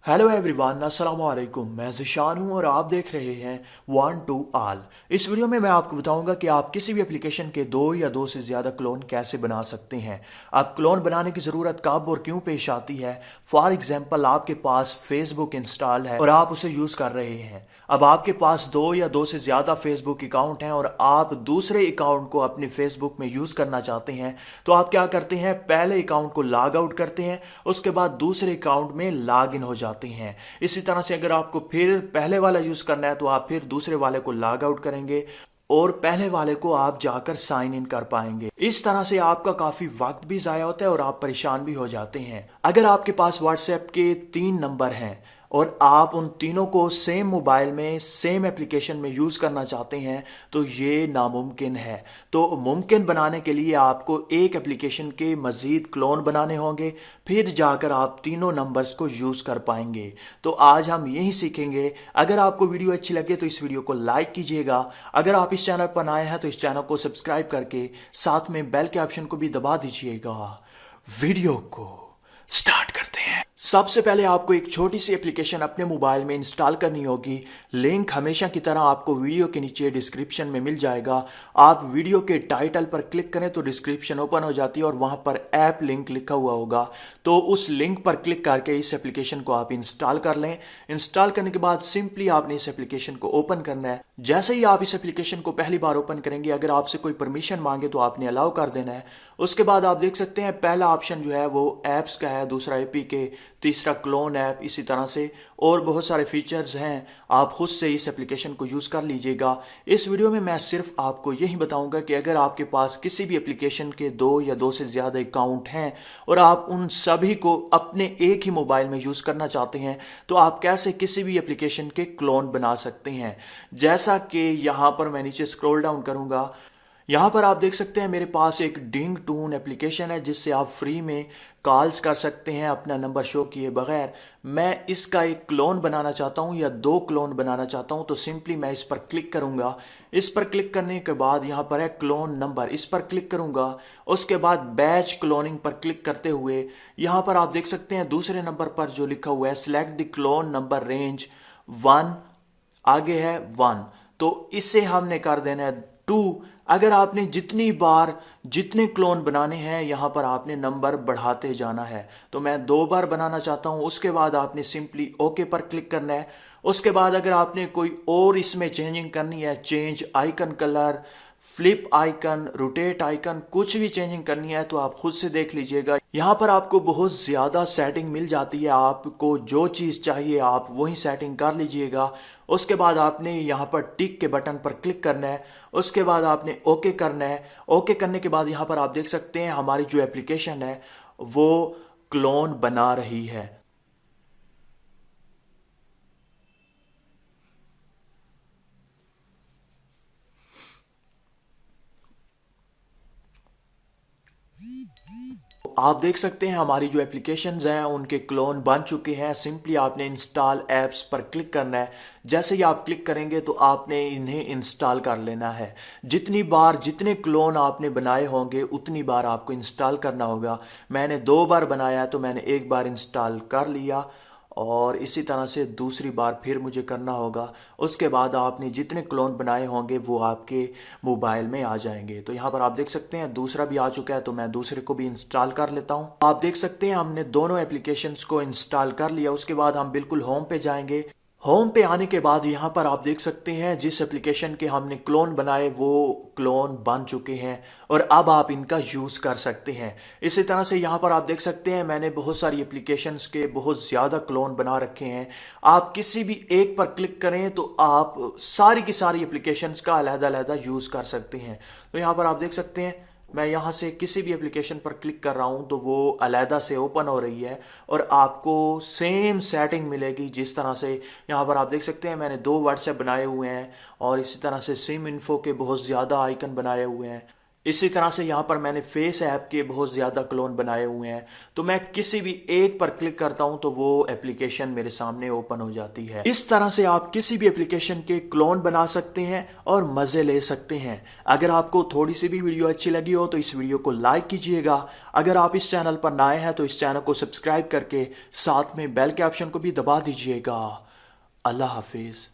Hello everyone, अस्सलाम वालेकुम। मैं ज़िशान हूं और आप देख रहे हैं वन टू ऑल। इस वीडियो में मैं आपको बताऊंगा कि आप किसी भी एप्लीकेशन के दो या दो से ज़्यादा क्लोन कैसे बना सकते हैं। अब क्लोन बनाने की ज़रूरत कब और क्यों पेश आती है। फॉर एग्जांपल, आपके पास फेसबुक इंस्टॉल है और आप उसे यूज़ कर रहे हैं। अब आपके पास दो या दो से ज़्यादा फेसबुक अकाउंट हैं और आप दूसरे अकाउंट को अपने फेसबुक में यूज़ करना चाहते हैं, तो आप क्या करते हैं, पहले अकाउंट को लॉग आउट करते हैं, उसके बाद दूसरे अकाउंट में लॉग इन हो जाते हैं। इसी तरह से अगर आपको फिर पहले वाला यूज़ करना है तो आप फिर दूसरे वाले को लॉग आउट करेंगे और पहले वाले को आप जाकर साइन इन कर पाएंगे। इस तरह से आपका काफ़ी वक्त भी ज़ाया होता है और आप परेशान भी हो जाते हैं। अगर आपके पास व्हाट्सएप के 3 नंबर हैं और आप उन तीनों को सेम मोबाइल में सेम एप्लीकेशन में यूज़ करना चाहते हैं तो ये नामुमकिन है। तो मुमकिन बनाने के लिए आपको एक एप्लीकेशन के मज़ीद क्लोन बनाने होंगे, फिर जाकर आप तीनों नंबर्स को यूज़ कर पाएंगे। तो आज हम यही सीखेंगे। अगर आपको वीडियो अच्छी लगे तो इस वीडियो को लाइक कीजिएगा। अगर आप इस चैनल पर नए हैं तो इस चैनल को सब्सक्राइब करके साथ में बेल के ऑप्शन को भी दबा दीजिएगा। वीडियो को स्टार्ट करते हैं। सबसे पहले आपको एक छोटी सी एप्लीकेशन अपने मोबाइल में इंस्टॉल करनी होगी। लिंक हमेशा की तरह आपको वीडियो के नीचे डिस्क्रिप्शन में मिल जाएगा। आप वीडियो के टाइटल पर क्लिक करें तो डिस्क्रिप्शन ओपन हो जाती है और वहां पर ऐप लिंक लिखा हुआ होगा, तो उस लिंक पर क्लिक करके इस एप्लीकेशन को आप इंस्टॉल कर लें। इंस्टॉल करने के बाद सिंपली आपने इस एप्लीकेशन को ओपन करना है। जैसे ही आप इस एप्लीकेशन को पहली बार ओपन करेंगे, अगर आपसे कोई परमिशन मांगे तो आपने अलाउ कर देना है। उसके बाद आप देख सकते हैं पहला ऑप्शन जो है वो ऐप्स का है, दूसरा एपीके, तीसरा क्लोन ऐप, इसी तरह से और बहुत सारे फीचर्स हैं। आप खुद से इस एप्लीकेशन को यूज़ कर लीजिएगा। इस वीडियो में मैं सिर्फ आपको यही बताऊंगा कि अगर आपके पास किसी भी एप्लीकेशन के दो या दो से ज़्यादा अकाउंट हैं और आप उन सभी को अपने एक ही मोबाइल में यूज़ करना चाहते हैं तो आप कैसे किसी भी एप्लीकेशन के क्लोन बना सकते हैं। जैसा कि यहाँ पर मैं नीचे स्क्रॉल डाउन करूँगा, यहाँ पर आप देख सकते हैं मेरे पास एक डिंग टून एप्लीकेशन है जिससे आप फ्री में कॉल्स कर सकते हैं अपना नंबर शो किए बगैर। मैं इसका एक क्लोन बनाना चाहता हूँ या दो क्लोन बनाना चाहता हूँ, तो सिंपली मैं इस पर क्लिक करूँगा। इस पर क्लिक करने के बाद यहाँ पर है क्लोन नंबर, इस पर क्लिक करूँगा। उसके बाद बैच क्लोनिंग पर क्लिक करते हुए यहाँ पर आप देख सकते हैं दूसरे नंबर पर जो लिखा हुआ है select the clone number range 1, आगे है 1, तो इसे हमने कर देना है 2। अगर आपने जितनी बार जितने क्लोन बनाने हैं यहाँ पर आपने नंबर बढ़ाते जाना है। तो मैं 2 बार बनाना चाहता हूँ। उसके बाद आपने सिंपली ओके पर क्लिक करना है। उसके बाद अगर आपने कोई और इसमें चेंजिंग करनी है, change icon colour, flip icon, rotate icon, कुछ भी चेंजिंग करनी है तो आप खुद से देख लीजिएगा। यहाँ पर आपको बहुत ज़्यादा सेटिंग मिल जाती है। आपको जो चीज़ चाहिए आप वही सेटिंग कर लीजिएगा। उसके बाद आपने यहाँ पर टिक के बटन पर क्लिक करना है। उसके बाद आपने ओके करना है। ओके करने के बाद यहाँ पर आप देख सकते हैं हमारी जो एप्लीकेशन है वो क्लोन बना रही है। आप देख सकते हैं हमारी जो एप्लीकेशंस हैं उनके क्लोन बन चुके हैं। सिंपली आपने इंस्टॉल ऐप्स पर क्लिक करना है। जैसे ही आप क्लिक करेंगे तो आपने इन्हें इंस्टॉल कर लेना है। जितनी बार जितने क्लोन आपने बनाए होंगे उतनी बार आपको इंस्टॉल करना होगा। मैंने 2 बार बनाया तो मैंने 1 बार इंस्टॉल कर लिया और इसी तरह से दूसरी बार फिर मुझे करना होगा। उसके बाद आपने जितने क्लोन बनाए होंगे वो आपके मोबाइल में आ जाएंगे। तो यहाँ पर आप देख सकते हैं दूसरा भी आ चुका है, तो मैं दूसरे को भी इंस्टॉल कर लेता हूँ। आप देख सकते हैं हमने दोनों एप्लीकेशंस को इंस्टॉल कर लिया। उसके बाद हम बिल्कुल होम पे जाएंगे। होम पे आने के बाद यहाँ पर आप देख सकते हैं जिस एप्लीकेशन के हमने क्लोन बनाए वो क्लोन बन चुके हैं और अब आप इनका यूज़ कर सकते हैं। इसी तरह से यहाँ पर आप देख सकते हैं मैंने बहुत सारी एप्लीकेशंस के बहुत ज़्यादा क्लोन बना रखे हैं। आप किसी भी एक पर क्लिक करें तो आप सारी की सारी एप्लीकेशंस का अलग-अलग यूज़ कर सकते हैं। तो यहाँ पर आप देख सकते हैं मैं यहाँ से किसी भी एप्लीकेशन पर क्लिक कर रहा हूँ तो वो अलहदा से ओपन हो रही है और आपको सेम सेटिंग मिलेगी। जिस तरह से यहाँ पर आप देख सकते हैं मैंने 2 व्हाट्सएप बनाए हुए हैं और इसी तरह से सिम इन्फो के बहुत ज़्यादा आइकन बनाए हुए हैं। इसी तरह से यहाँ पर मैंने फेस ऐप के बहुत ज़्यादा क्लोन बनाए हुए हैं, तो मैं किसी भी एक पर क्लिक करता हूँ तो वो एप्लीकेशन मेरे सामने ओपन हो जाती है। इस तरह से आप किसी भी एप्लीकेशन के क्लोन बना सकते हैं और मज़े ले सकते हैं। अगर आपको थोड़ी सी भी वीडियो अच्छी लगी हो तो इस वीडियो को लाइक कीजिएगा। अगर आप इस चैनल पर नए हैं तो इस चैनल को सब्सक्राइब करके साथ में बेल के ऑप्शन को भी दबा दीजिएगा। अल्लाह हाफिज़।